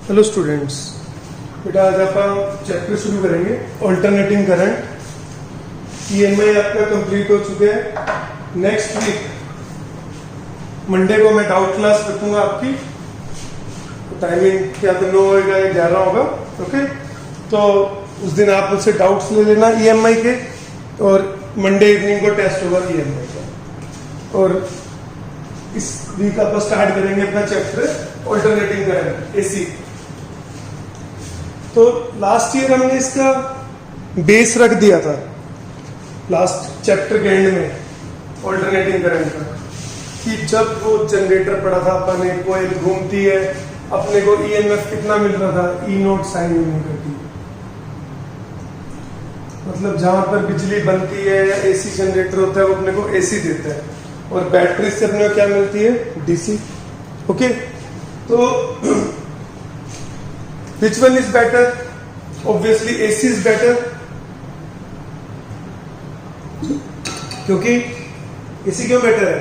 Hello students, बेटा आज आप चैप्टर शुरू करेंगे ऑल्टरनेटिंग करंट। ईएमआई आपका कंप्लीट हो चुके हैं। नेक्स्ट वीक मंडे को मैं डाउट क्लास रखूंगा आपकी। टाइमिंग क्या तो 9 होगा या 11 होगा। ओके, तो उस दिन आप मुझसे डाउट्स ले लेना ईएमआई के, और मंडे इवनिंग को टेस्ट होगा ईएमआई का। और इस वीक आप स्टार्ट करेंगे अपना चैप्टर ऑल्टरनेटिंग करंट एसी। तो लास्ट ईयर हमने इसका बेस रख दिया था लास्ट चैप्टर के एंड में ऑल्टरनेटिंग करंट का, कि जब वो जनरेटर पड़ा था अपने कोयल घूमती है, अपने को ईएमएफ कितना मिल रहा था, ई नोट साइन यूनिट की। मतलब जहां पर बिजली बनती है या एसी जनरेटर होता है वो अपने को एसी देता है, और बैटरी से अपने को क्या मिलती है, डीसी। ओके, तो which one is better? Obviously AC is better, क्योंकि AC क्यों बेटर है?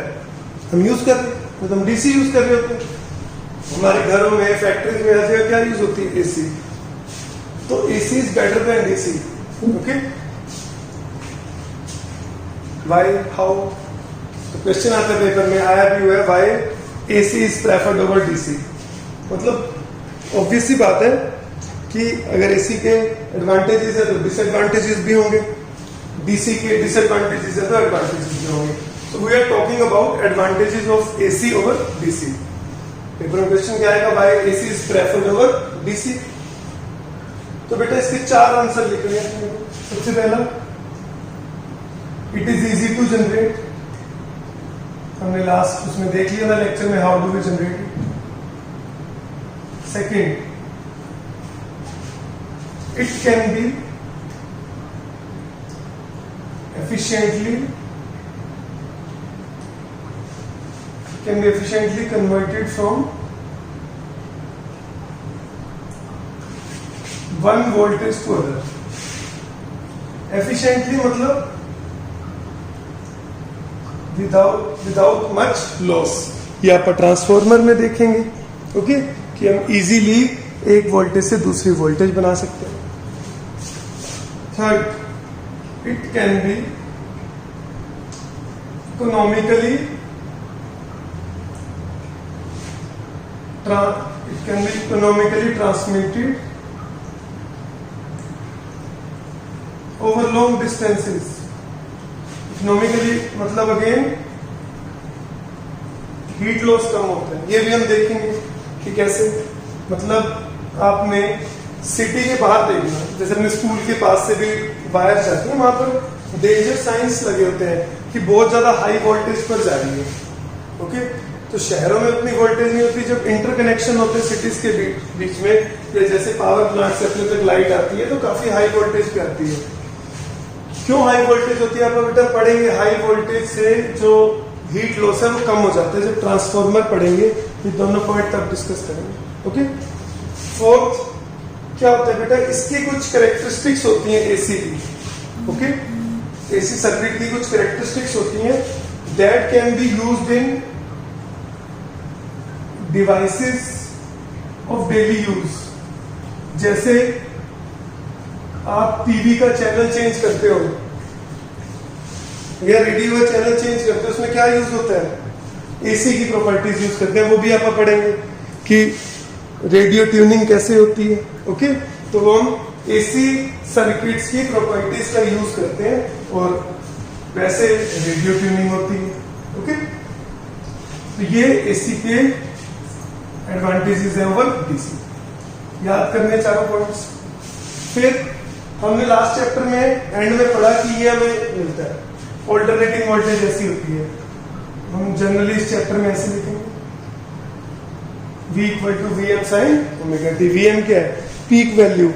हम यूज कर रहे हैं, तो हम डीसी यूज कर रहे होते हैं। हमारे घरों में, फैक्ट्रीज में हर जगह क्या यूज होती है, एसी। तो AC is better than DC. Okay? Why? How? तो क्वेश्चन आता है पेपर में, आया भी हुआ है, why AC is preferred over DC? मतलब ऑब्वियस सी बात है कि अगर एसी के एडवांटेजेस है तो डिसएडवांटेजेस भी होंगे, डीसी के डिसएडवांटेजेस है तो एडवांटेजेस भी होंगे। So we are talking about advantages of AC over DC. Paper में क्वेश्चन क्या आएगा, why AC is preferred over DC. तो बेटा इसके 4 आंसर लिख रहे हैं। सबसे पहला, it is easy to generate. हमने लास्ट उसमें देख लिया था लेक्चर में, how do we generate it. Second, it can be efficiently converted from one voltage to other. Efficiently मतलब without much loss। ये आप ट्रांसफॉर्मर में देखेंगे। ओके, कि हम इजीली एक वोल्टेज से दूसरी वोल्टेज बना सकते हैं। Third, it can be economically transmitted over long distances. Economically मतलब अगेन हीट लॉस कम होता है। ये भी हम देखेंगे कि कैसे। मतलब आपने सिटी के बाहर देखना, जैसे अपने स्कूल के पास से भी वायर जाती है, वहां पर डेंजर साइंस लगे होते हैं कि बहुत ज्यादा हाई वोल्टेज पर जा रही है। ओके, तो शहरों में उतनी वोल्टेज नहीं होती। जब इंटरकनेक्शन होते हैं सिटीज के बीच में, या जैसे पावर प्लांट से अपने तक लाइट आती है तो काफी हाई वोल्टेज पे आती है। क्यों हाई वोल्टेज होती है, आप बेटा पढ़ेंगे। हाई वोल्टेज से जो हीट लॉस है वो कम हो जाता है। जब ट्रांसफॉर्मर पढ़ेंगे ये दोनों पॉइंट तब डिस्कस करेंगे। ओके, फोर्थ क्या होता है बेटा, इसकी कुछ कैरेक्टरिस्टिक्स होती हैं एसी की। ओके, एसी सर्किट की कुछ कैरेक्टरिस्टिक्स होती हैं that can be used in devices of daily use. जैसे आप टीवी का चैनल चेंज करते हो या रेडियो का चैनल चेंज करते हो, उसमें क्या यूज होता है, एसी की प्रॉपर्टीज यूज करते हैं। वो भी आप पढ़ेंगे कि रेडियो ट्यूनिंग कैसे होती है। ओके, तो हम एसी सर्किट्स की प्रॉपर्टीज का यूज करते हैं, और वैसे रेडियो ट्यूनिंग होती है। ओके, तो ये एसी के एडवांटेजेस है ओवर डीसी। याद करने चारों पॉइंट्स। फिर हमने लास्ट चैप्टर में एंड में पढ़ा कि ये हमें मिलता है, ऑल्टरनेटिंग वोल्टेज ऐसी होती है। हम जनरली इस चैप्टर में ऐसे लिखेंगे, V equal to V M sine omega T. V M क्या है, पीक वैल्यू।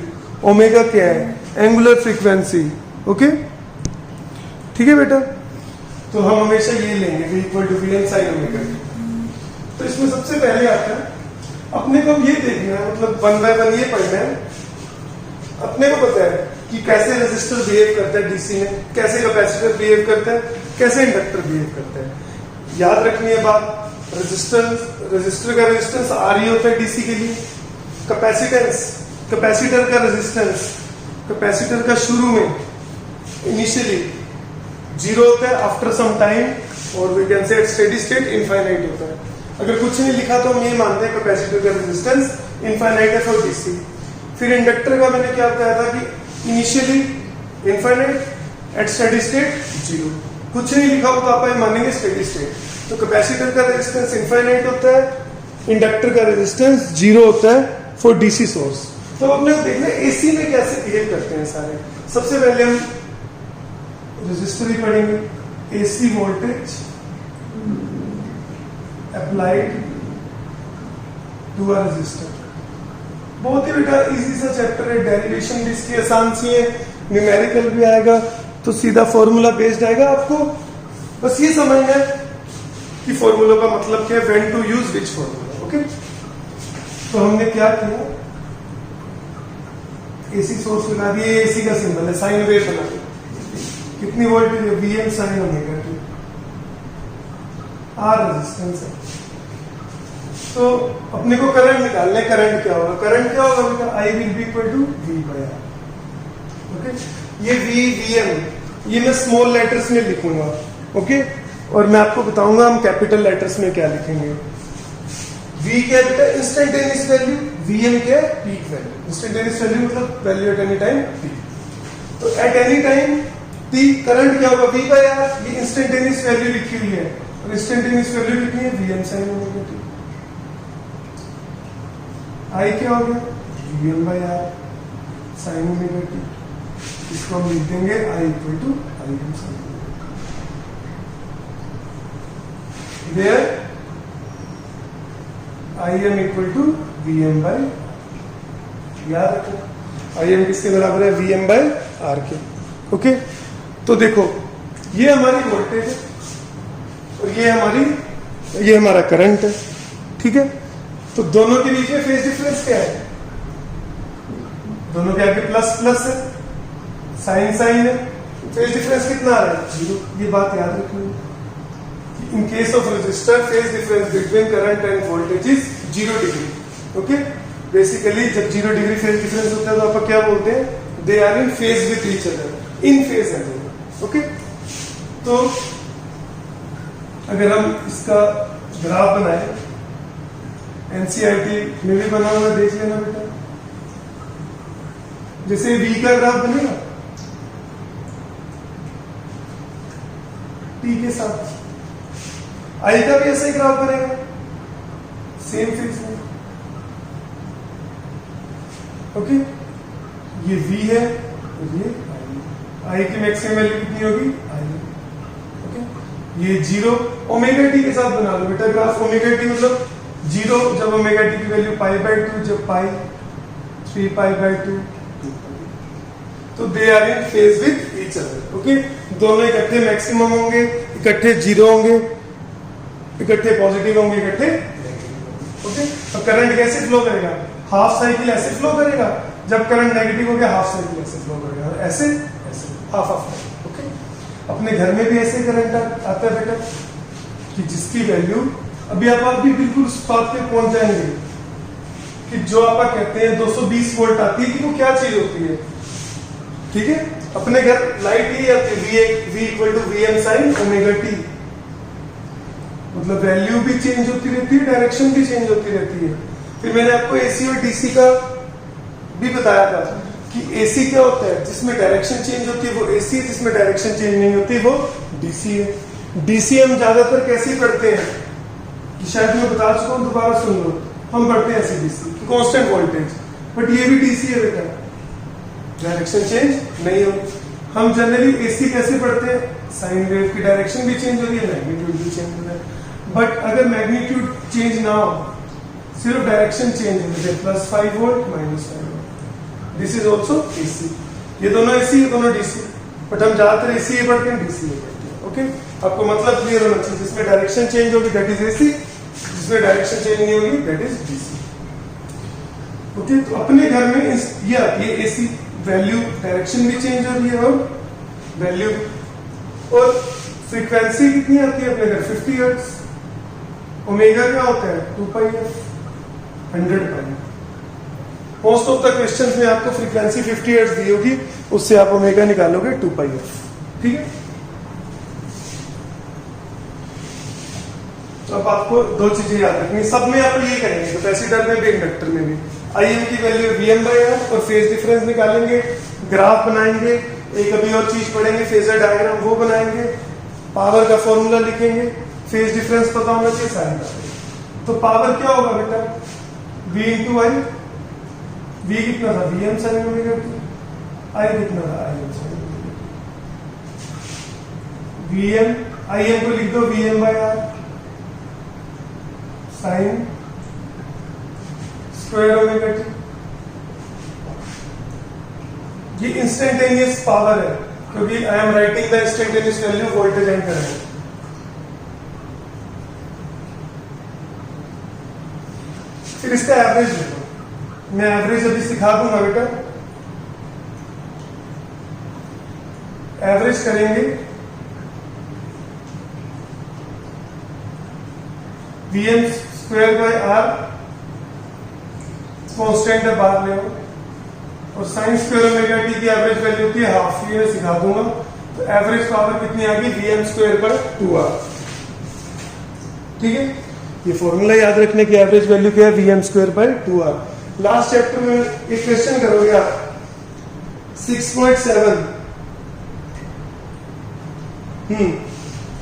ओमेगा क्या है, एंगुलर फ्रीक्वेंसी। ओके, ठीक है बेटा। तो हम हमेशा ये लेंगे, V equal to V M sine omega T. तो इसमें सबसे पहले आता है अपने को ये देखना है, मतलब 1 बाय 1 ये पढ़ना है। अपने को पता है कि कैसे रेजिस्टर बिहेव करता है डीसी में, कैसे कैपेसिटर बिहेव करता है, कैसे इंडक्टर बिहेव करता है। याद रखनी है बात, रेजिस्टर का रेजिस्टेंस आर ही होता है डीसी के लिए। कैपेसिटेंस, कैपेसिटर का रेजिस्टेंस, कैपेसिटर का शुरू में इनिशियली जीरो होता है, आफ्टर सम टाइम और we can say steady state infinite होता है। अगर कुछ नहीं लिखा तो हम ये मानते हैं कैपेसिटर का रेजिस्टेंस इनफाइनाइट है फॉर डीसी। फिर इंडक्टर का मैंने क्या बताया था कि initially infinite, at steady state zero. कुछ नहीं लिखा हो तो आप मानेंगे स्टेडी स्टेट। तो कैपेसिटर का रेजिस्टेंस इनफाइनाइट होता है, इंडक्टर का रेजिस्टेंस जीरो होता है फॉर डीसी सोर्स। तो अपने को देखना एसी में कैसे बिहेव करते हैं सारे। सबसे पहले हम रेजिस्टर ही पढ़ेंगे। AC voltage applied to a resistor. बहुत ही बेटा इजी सा चैप्टर है, डेरिवेशन भी इसकी आसान सी है, न्यूमेरिकल भी आएगा, तो सीधा फॉर्मूला बेस्ड आएगा। आपको बस ये समझना है कि फॉर्मूला का मतलब क्या है, when to use which formula. Okay, तो हमने क्या किया, एसी सोर्स लगा दिए, एसी का सिंबल है, साइन वेव बना दिया। कितनी वोल्टेज है, VM sine omega T, R resistance है। तो अपने को करंट निकालना है, करंट क्या होगा, करंट क्या होगा बेटा, I will be equal to V by R. Okay, ये वी वीएम ये मैं स्मॉल लेटर्स में लिखूंगा। ओके, और मैं आपको बताऊंगा हम कैपिटल लेटर्स में क्या लिखेंगे। वी क्या बेटा, इंस्टेंटेनियस वैल्यू, वीएम क्या, पीक वैल्यू। इंस्टेंटेनियस वैल्यू मतलब value at any time T. तो at any time T current क्या होगा, वी बाय आर। ये इंस्टेंटेनियस वैल्यू लिखी हुई है, और इंस्टेंटेनियस वैल्यू लिखनी है VM sine omega T. I क्या हो गया, VM by R sine omega T. इसको हम लिख देंगे I equal to I M sine. There I am equal to Vm by, याद रखो I am किसके बराबर है, Vm by R के। ओके, तो देखो ये हमारी वोल्टेज है और ये हमारा करंट है। ठीक है, तो दोनों के बीच में फेज डिफरेंस क्या है, दोनों के आगे प्लस प्लस है, साइन साइन है, फेज डिफरेंस कितना आ रहा है, जीरो। ये बात याद रखनी है। In case of resistor, phase difference between current and voltage is 0 degree. Okay? Basically, जब 0 degree phase difference होता है तो आप क्या बोलते हैं, they are in phase with each other. In phase है दोनों. Okay? तो अगर हम इसका ग्राफ बनाए, NCERT में भी बना हुआ, देख लेना बेटा। जैसे V का ग्राफ बनेगा T के साथ, आई का भी ऐसा ही ग्राफ बनेगा, सेम फेज में। ओके, ये V है और ये आई की मैक्सिमम वैल्यू कितनी होगी, आई। ओके, ये जीरो ओमेगा टी के साथ बना लो बेटा ग्राफ। ओमेगा टी मतलब जीरो जब ओमेगा टी की वैल्यू पाई बाय 2, जब पाई 3 पाई बाय 2, तो they are in phase with each other. Okay, दोनों इकट्ठे मैक्सिमम होंगे, इकट्ठे जीरो होंगे, इकट्ठे पॉजिटिव होंगे, इकट्ठे नेगेटिव। ओके, तो करंट कैसे फ्लो करेगा, हाफ साइकिल ऐसे फ्लो करेगा, जब करंट नेगेटिव हो गया हाफ साइकिल ऐसे फ्लो करेगा, और ऐसे ऐसे हाफ हाफ। ओके, अपने घर में भी ऐसे करंट आता है बेटा, कि जिसकी वैल्यू अभी आप भी बिल्कुल उस बात पे पहुंच जाएंगे कि जो आप कहते हैं 220 वोल्ट आती है, कि वो क्या चीज होती है। ठीक है, अपने घर लाइट ही आती है, V equal to Vm sine omega T. मतलब वैल्यू भी चेंज होती रहती है, डायरेक्शन भी चेंज होती रहती है। फिर मैंने आपको एसी और डीसी का भी बताया था कि एसी क्या होता है, जिसमें डायरेक्शन चेंज होती है वो एसी है, जिसमें डायरेक्शन चेंज नहीं होती वो डीसी है। डीसी हम ज्यादातर कैसे पढ़ते हैं, कि शायद मैं बता चुका हूं, दोबारा सुन लो। हम पढ़ते हैं ऐसे डीसी कांस्टेंट वोल्टेज, बट ये भी डीसी है बेटा, डायरेक्शन चेंज नहीं होती। हम जनरली एसी कैसे पढ़ते हैं, साइन वेव की डायरेक्शन भी चेंज हो रही है, मैग्नीट्यूड भी चेंज हो रहा है। बट अगर मैग्नीट्यूड चेंज ना हो, सिर्फ डायरेक्शन चेंज हो, +5 volt -5 volt, this is also AC. ये दोनों एसी, ये दोनों डीसी, बट हम ज्यादातर एसी ये पढ़ते हैं, डीसी ये पढ़ते हैं। ओके, आपको मतलब क्लियर होना चाहिए, जिसमें डायरेक्शन चेंज होगी दैट इज एसी, जिसमें डायरेक्शन चेंज नहीं होगी दैट इज डीसी। ओके, तो अपने घर में ये आती है एसी, वैल्यू डायरेक्शन भी चेंज हो रही है और वैल्यू, और फ्रीक्वेंसी कितनी आती है अपने घर, 50 हर्ट्ज। ओमेगा क्या होता है, 2 pi F, 100 pi. Most of the questions में आपको फ्रीक्वेंसी 50 हर्ट्ज दी होगी, उससे आप ओमेगा निकालोगे 2 पाई एफ। ठीक है, तो अब आपको दो चीजें याद रखनी, सब में आप ये करेंगे, कैपेसिटर में भी इंडक्टर में भी। IM की वैल्यू Vm/R और फेज डिफरेंस निकालेंगे, ग्राफ बनाएंगे, एक अभी और चीज पढ़ेंगे फेजर डायग्राम, वो बनाएंगे, पावर का फॉर्मूला लिखेंगे, फेज डिफरेंस पता होना चाहिए, साइन का। तो पावर क्या होगा बेटा, V इंटू आई। V कितना था, Vm sin omega t। I कितना था, Im sin omega t। Vm, Im को लिख दो Vm/R sign square omega T. ये इंस्टेंटेनियस पावर है, क्योंकि I am writing the instantaneous value voltage and current. फिर इसका एवरेज देखो, मैं एवरेज अभी सिखा दूंगा बेटा। एवरेज करेंगे Vm square by R, constant है बाहर ले, और साइन स्क्वायर ओमेगा टी की एवरेज वैल्यू होती है हाफ, ये मैं सिखा दूंगा। तो एवरेज पावर कितनी आ गई, Vm स्क्वायर बाय 2r। ठीक है, ये फॉर्मूला याद रखने की, एवरेज वैल्यू क्या है, Vm square bye 2r। Last chapter में एक क्वेश्चन करोगे आप 6.7,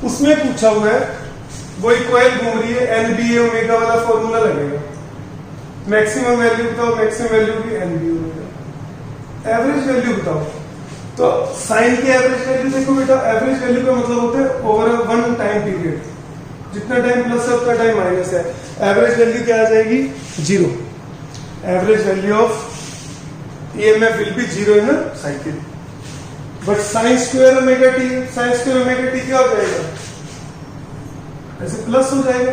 उसमें पूछा हुआ है, वही कॉइल घूम रही है, NBA ओमेगा वाला फॉर्मूला लगेगा, मैक्सिमम वैल्यू बताओ, मैक्सिमम वैल्यू की NBA ओमेगा, एवरेज वैल्यू बताओ। तो साइन की एवरेज वैल्यू देखो बेटा, एवरेज वैल्यू का मतलब होता है ओवर वन टाइम पीरियड, जितना टाइम प्लस है उतना टाइम माइनस है। एवरेज वैल्यू क्या आ जाएगी, 0। Average value of EMF will be 0 in a cycle. But sign square omega T, sign square omega T क्या हो जाएगा, ऐसे प्लस हो जाएगा,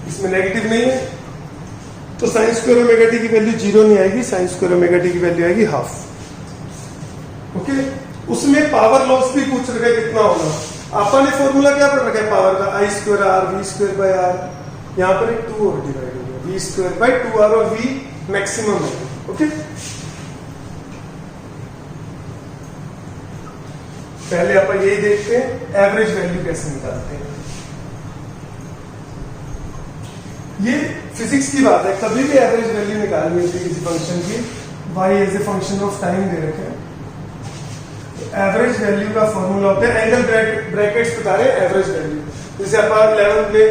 इसमें नेगेटिव नहीं है, तो साइन स्क्वायर ओमेगा टी की वैल्यू 0 नहीं आएगी, साइन स्क्वायर ओमेगा टी की वैल्यू आएगी हाफ। ओके, उसमें पावर लॉस भी पूछ रखा है कितना होगा। आपने फॉर्मूला क्या पढ़ रखा है पावर का, I square R V square by R, यहाँ पर एक 2 और डिवाइड हो गया, V स्क्वायर बाय 2R, और V मैक्सिमम है। ओके, पहले आप यही देखते हैं एवरेज वैल्यू कैसे निकालते हैं। ये फिजिक्स की बात है, कभी भी एवरेज वैल्यू निकालनी होती है किसी फंक्शन की, y as a function of time दे रखे हैं, एवरेज वैल्यू का फॉर्मूला होता है, एंगल ब्रैकेट्स बता रहे हैं एवरेज वैल्यू। जैसे आप 11th में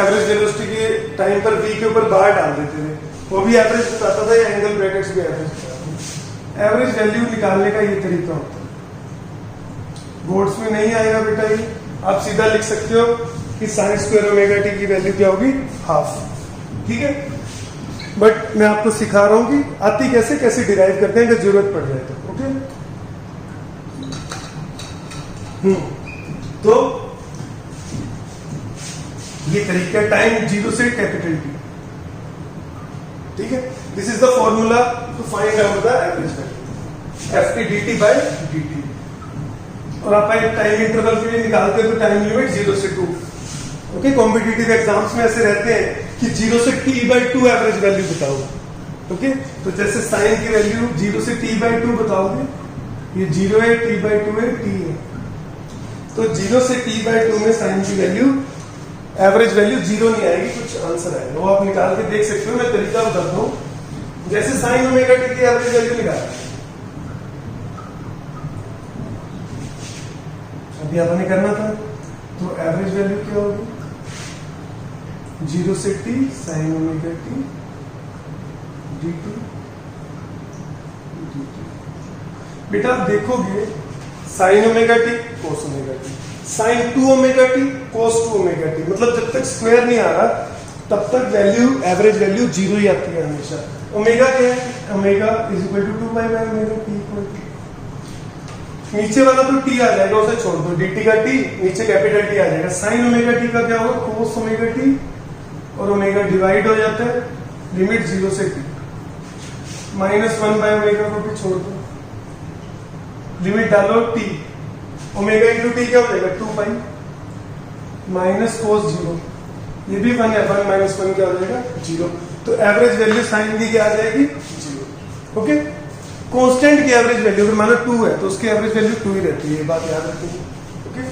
एवरेज वेलोसिटी के टाइम पर v के ऊपर बार डाल देते थे, वो भी एवरेज बताता था, एंगल ब्रैकेट्स भी एवरेज बताते हैं। एवरेज वैल्यू निकालने का ये तरीका होता है, बोर्ड्स में नहीं आएगा बेटा, ये आप सीधा लिख सकते हो कि साइन स्क्वायर ओमेगा टी की वैल्यू क्या होगी, हाफ। ठीक है, बट मैं आपको सिखा रहा हूं कि आती कैसे कैसे डिराइव करते हैं अगर जरूरत पड़ जाए तो। ओके, तो ये तरीका टाइम 0 से कैपिटल T। ठीक है, this is the formula to find out the average value, ft dt by dt। और आप एक टाइम इंटरवल के लिए निकालते हैं तो टाइम लिमिट 0 से 2। ओके, कॉम्पिटिटिव एग्जाम्स में ऐसे रहते हैं कि 0 से t/2 एवरेज वैल्यू बताओ। ओके, तो जैसे साइन की वैल्यू 0 से t/2 बताओगे, ये 0 है, t/2 है, t है, तो 0 से t/2 में साइन की वैल्यू एवरेज वैल्यू 0 नहीं आएगी, कुछ आंसर आएगा, वो आप निकाल के देख सकते हो। मैं तरीका बताता हूँ, जैसे साइन ओमेगा टी की एवरेज वैल्यू निकाल, अभी आपने करना था, तो एवरेज वैल्यू क्या होगी, 0 से t sine omega T dt। बेटा आप देखोगे sine omega T cos omega T, sine 2 omega T cos 2 omega T, मतलब जब तक स्क्वायर नहीं आ रहा तब तक वैल्यू एवरेज वैल्यू 0 ही आती है हमेशा। ओमेगा क्या है, omega is equal to 2 pi by omega T equal to, नीचे वाला तो t आ जाएगा, उसे छोड़ दो, dt का t नीचे कैपिटल T आ जाएगा। साइन ओमेगा टी का क्या होगा, कोस ओमेगा टी, और ओमेगा डिवाइड हो जाता है, लिमिट 0 से t, -1 बाय ओमेगा को भी छोड़ दो, लिमिट डालो t, ओमेगा इंटू टी क्या हो जाएगा 2 पाई, माइनस कोस 0, ये भी 1 है, 1 - 1 क्या हो जाएगा 0। तो एवरेज वैल्यू साइन की क्या आ जाएगी 0। ओके। कांस्टेंट की एवरेज वैल्यू अगर मानो 2 है तो उसकी एवरेज वैल्यू 2 ही रहती है, ये बात याद रखिए। ओके,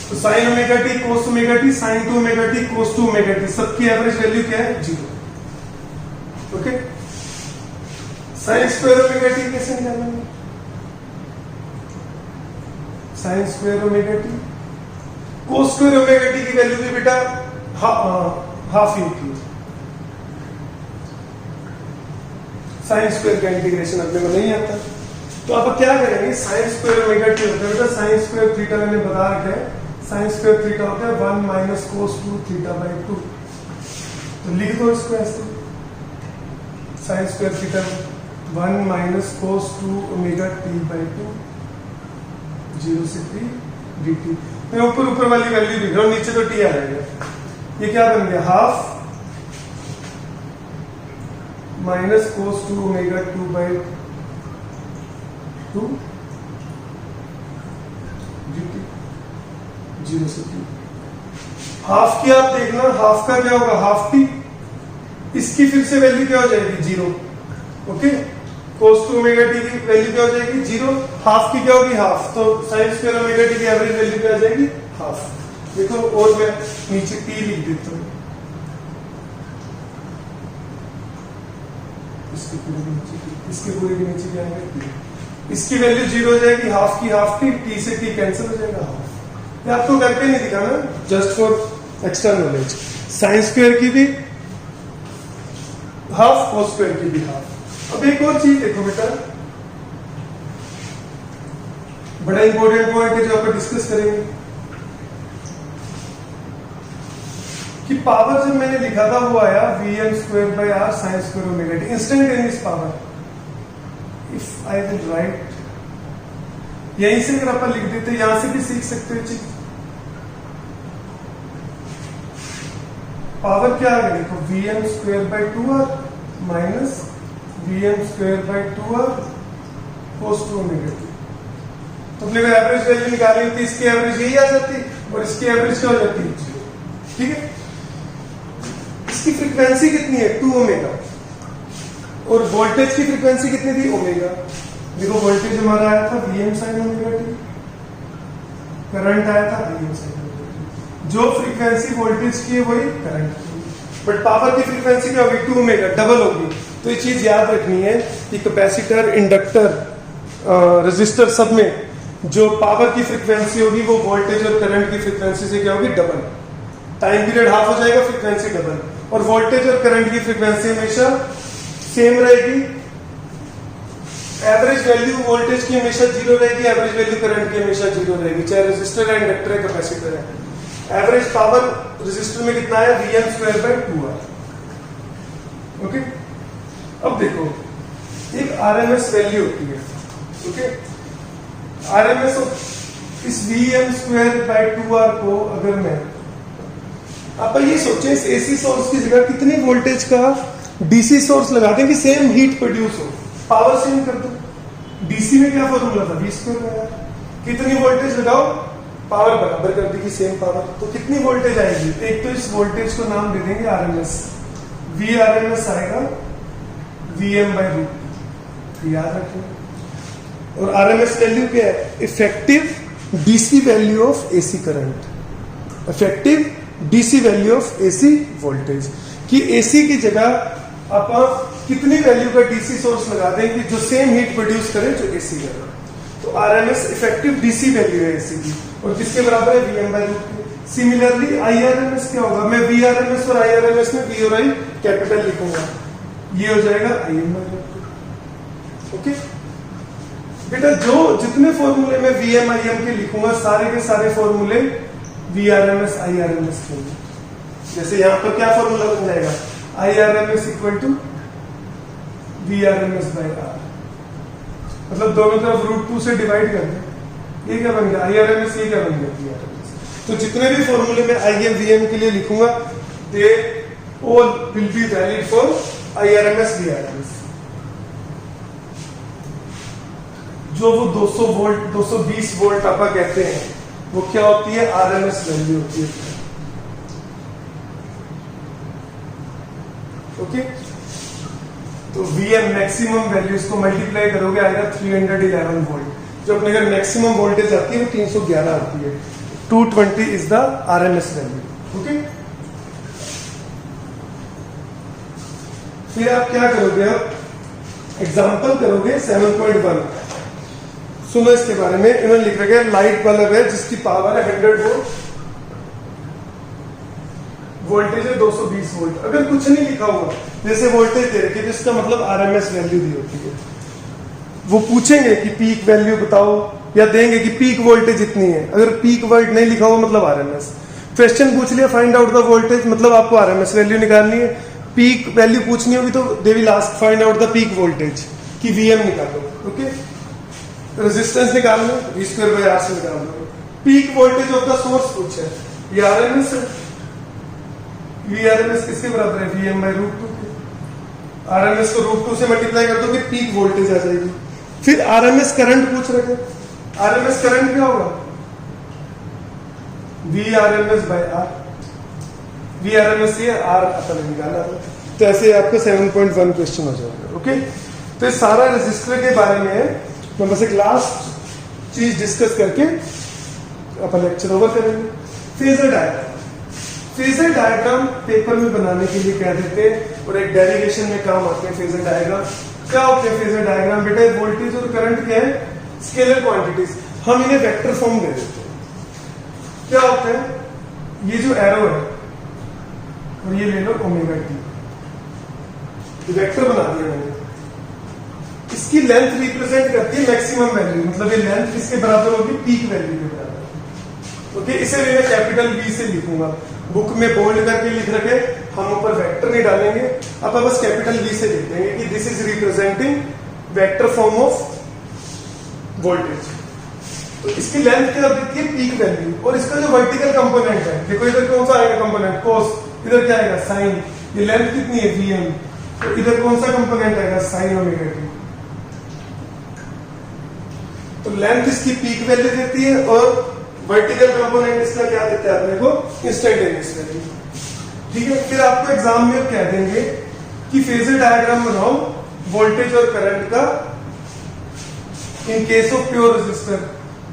तो sine omega T cos omega T sine 2 omega T cos 2 omega T सबकी एवरेज वैल्यू क्या है? 0। Okay, sine square omega T कैसे निकालेंगे? Sine square omega T cos square omega T की वैल्यू भी बेटा हाफ ही होती है। साइन स्क्वायर का इंटीग्रेशन अपने को नहीं आता, तो आप क्या करेंगे? साइन स्क्वायर ओमेगा टी होता है बेटा साइन स्क्वायर थीटा, मैंने बता रखा है साइन स्क्वायर थीटा होता है 1 माइनस कोस 2 थीटा बाई 2। तो लिख दो इसको ऐसे, sine square theta 1 minus cos 2 omega T by 2 0 से t dt। मैं ऊपर वाली वैल्यू लिख रहा हूं, नीचे तो t आ जाएगा। ये क्या बन गया? Half minus cos 2 omega 2 by 2 dt 0 से t। हाफ की आप देखना, हाफ का क्या होगा? Half t। इसकी फिर से वैल्यू क्या हो जाएगी? 0। ओके, कोस 2 ओमेगा टी की वैल्यू क्या हो जाएगी? 0। हाफ की क्या होगी? हाफ। तो साइन स्क्वायर ओमेगा टी की एवरेज वैल्यू क्या आ जाएगी? हाफ। देखो, और मैं नीचे t लिख देता हूं, इसके पूरे के नीचे क्या आएगा? इसकी वैल्यू 0 हो जाएगी, हाफ की हाफ की, t से t कैंसिल हो जाएगा, हाफ। ये आपको करके नहीं दिखाना, just for extra knowledge. Sine square की भी हाफ, कोस स्क्वायर की भी हाफ। अब एक और चीज देखो बेटा, बड़ा इंपॉर्टेंट पॉइंट है जो अपन डिस्कस करेंगे कि पावर जब मैंने लिखा था वो आया Vm square by R sine square omega T, instantaneous power. If I will write, यहीं से अगर अपन लिख देते, यहां से भी सीख सकते हो चीज। पावर क्या आ गया? देखो, Vm square by 2r minus Vm square by 2r cos 2 omega T. तो अपने को एवरेज वैल्यू निकालनी होती, इसकी एवरेज यही आ जाती और इसकी एवरेज क्या हो जाती है? 0। ठीक है, इसकी फ्रीक्वेंसी कितनी है? 2 ओमेगा। और वोल्टेज की फ्रीक्वेंसी कितनी थी? ओमेगा। देखो, वोल्टेज हमारा आया था Vm sine omega T, current आया था Im साइन ओमेगा टी। जो फ्रीक्वेंसी वोल्टेज की है वही करंट की, बट पावर की फ्रीक्वेंसी क्या होगी? 2 ओमेगा, डबल होगी। तो ये चीज याद रखनी है कि कैपेसिटर, इंडक्टर, रेजिस्टर सब में जो पावर की फ्रीक्वेंसी होगी वो वोल्टेज और करंट की फ्रीक्वेंसी से क्या होगी? डबल। टाइम पीरियड हाफ हो जाएगा, फ्रीक्वेंसी डबल। और वोल्टेज और करंट की फ्रीक्वेंसी हमेशा सेम रहेगी। एवरेज वैल्यू वोल्टेज की हमेशा 0 रहेगी, एवरेज वैल्यू करंट की हमेशा 0 रहेगी, चाहे रेजिस्टर है, इंडक्टर है, कैपेसिटर है। एवरेज पावर रेजिस्टर में कितना है? Vm square by 2r। Okay, अब देखो, एक आरएमएस वैल्यू होती है। ओके, आरएमएस इस Vm स्क्वायर बाई 2r को अगर मैं, आप ये सोचें, इस एसी सोर्स की जगह कितनी वोल्टेज का डीसी सोर्स लगा दें कि सेम हीट प्रोड्यूस हो, पावर सेम कर दो। डीसी में क्या फॉर्मूला था? V स्क्वायर लगा। कितनी वोल्टेज लगाओ, पावर बराबर कर दी कि सेम पावर, तो कितनी वोल्टेज आएगी? एक तो इस वोल्टेज को नाम दे देंगे आरएमएस, वी आरएमएस आएगा Vm बाई रूट, याद रखें। और आरएमएस वैल्यू क्या है? Effective DC value of AC current, effective DC value of AC voltage. कि एसी की जगह आप कितनी वैल्यू का डीसी सोर्स लगा दें कि जो सेम हीट प्रोड्यूस करे जो एसी करे। तो आरएमएस इफेक्टिव डीसी वैल्यू है एसी की, और किसके बराबर है? Vm by root. Similarly I RMS क्या होगा? मैं वीआरएमएस और आईआरएमएस में वी और आई कैपिटल लिखूंगा, ये हो जाएगा Im बाई रूट। ओके बेटा, जो जितने फॉर्मूले में Vm Im के लिखूंगा सारे के सारे फॉर्मूले वीआरएमएस आईआरएमएस के होंगे। जैसे यहाँ पर क्या फॉर्मूला बन जाएगा? I RMS equal to V RMS by R, मतलब दोनों तरफ √2 से डिवाइड कर दें। ये क्या बन गया? आईआरएमएस। ये क्या बन गया? वीआरएमएस। तो जितने भी फॉर्मूले में Im Vm के लिए लिखूंगा they all will be valid for IRMS VRMS. जो वो 200 वोल्ट 220 वोल्ट आपा कहते हैं वो क्या होती है? आरएमएस वैल्यू होती है। ओके, तो तो VM मैक्सिमम वैल्यू इसको मल्टीप्लाई करोगे आएगा 311 वोल्ट। जो अपने अगर मैक्सिमम वोल्टेज आती है वो 311 आती है। 220 is the RMS value. Okay, फिर आप क्या करोगे, अब एग्जाम्पल करोगे 7.1। सुनो इसके बारे में, इन्होंने लिख रखा है लाइट बल्ब है जिसकी पावर है 100 वोल्ट, वोल्टेज है 220 वोल्ट। अगर कुछ नहीं लिखा हुआ, जैसे वोल्टेज दे रखी है जिसका मतलब RMS वैल्यू दी होती है, वो पूछेंगे कि पीक वैल्यू बताओ या देंगे कि पीक वोल्टेज इतनी है। अगर पीक वर्ड नहीं लिखा हुआ मतलब RMS। क्वेश्चन पूछ लिया फाइंड आउट द वोल्टेज, मतलब आपको RMS वैल्यू निकालनी है। पीक वैल्यू पूछनी होगी तो they will ask find out the peak voltage कि VM निकालो। ओके, रेजिस्टेंस निकाल लो, V²/R से निकाल लो। Peak voltage of the source पूछा है, ये RMS है। VRMS किसके बराबर है, VM/√2 के। RMS को √2 से मल्टीप्लाई कर दो कि पीक वोल्टेज आ जाएगी। फिर RMS करंट पूछ रहे थे, RMS करंट क्या होगा, VRMS/R। VRMS से R अपन निकाला था, तो ऐसे आपका 7.1 क्वेश्चन हो जाएगा। ओके, तो ये सारा रजिस्टर के बारे में है। मैं बस एक लास्ट चीज डिस्कस करके अपन लेक्चर ओवर करेंगे। Phasor diagram, phasor diagram paper में बनाने के लिए कह देते हैं और एक डेरिवेशन में काम आते हैं फेजर डायग्राम। क्या होते हैं फेजर डायग्राम, बेटा वोल्टेज और करंट क्या है, स्केलर क्वांटिटीज, हम इन्हें वेक्टर फॉर्म दे देते हैं। क्या होता है, ये जो एरो है और ये ले लो ω_t, वेक्टर बना दिया मैंने। इसकी लेंथ रिप्रेजेंट करती है मैक्सिमम वैल्यू, मतलब ये लेंथ किसके बराबर होगी, पीक वैल्यू के बराबर। ओके, इसे मैं कैपिटल V से लिखूंगा, बुक में बोल्ड करके लिख रखे, हम ऊपर वेक्टर नहीं डालेंगे, अब बस कैपिटल V से लिख देंगे कि this is representing vector form of voltage. तो इसकी लेंथ क्या होती है, पीक वैल्यू। और इसका जो वर्टिकल कंपोनेंट है, देखो इधर कौन सा आएगा कंपोनेंट, कोस, इधर क्या आएगा साइन। ये लेंथ कितनी है VM, तो इधर कौन सा कंपोनेंट आएगा, साइन ω_t। तो लेंथ इसकी पीक वैल्यू देती है और वर्टिकल कंपोनेंट इसका क्या देता है अपने को, इंस्टेंटेनियस वैल्यू। ठीक है, फिर आपको एग्जाम में कह देंगे कि फेजर डायग्राम बनाओ वोल्टेज और करंट का in case of pure resistor.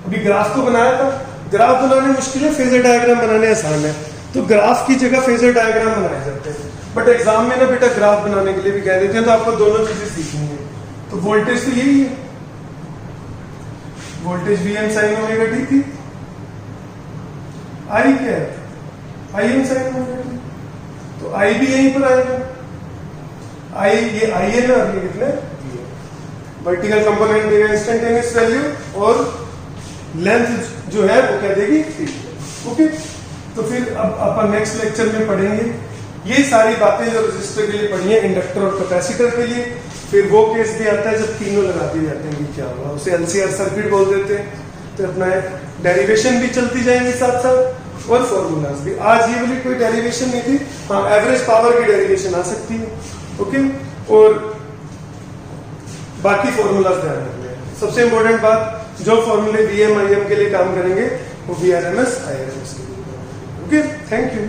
अभी ग्राफ तो बनाया था, ग्राफ बनाने मुश्किल है, फेजर डायग्राम बनाने आसान है। तो ग्राफ की जगह फेजर डायग्राम बनाए जाते हैं, बट एग्जाम में ना बेटा ग्राफ बनाने के लिए भी कह देते हैं, तो आपको दोनों चीजें सीखनी है। तो वोल्टेज तो यही है, वोल्टेज VM sin ω_t थी, I क्या है, IM sin ω_t, तो I भी यहीं पर आएगा। I ये I है ना, ये कितने वर्टिकल कंपोनेंट देगा इंस्टेंटेनियस वैल्यू और लेंथ जो है वो क्या देगी, ओके। तो फिर अब अपन नेक्स्ट लेक्चर में पढ़ेंगे ये सारी बातें जो रेजिस्टर के लिए पढ़ी है, इंडक्टर और कैपेसिटर के लिए। फिर वो केस भी आता है जब तीनों लगा दिए जाते हैं कि क्या होगा, उसे LCR सर्किट बोल देते हैं। तो अपना डेरिवेशन भी चलती जाएंगी साथ साथ और फॉर्मूलाज भी। आज ये वाली कोई डेरिवेशन नहीं थी, हाँ एवरेज पावर की डेरिवेशन आ सकती है, ओके। और बाकी फॉर्मूलाज ध्यान रखना। सबसे इंपॉर्टेंट बात, जो फॉर्मूले VM IM के लिए काम करेंगे वो VRMS IRMS के लिए। Okay, thank you.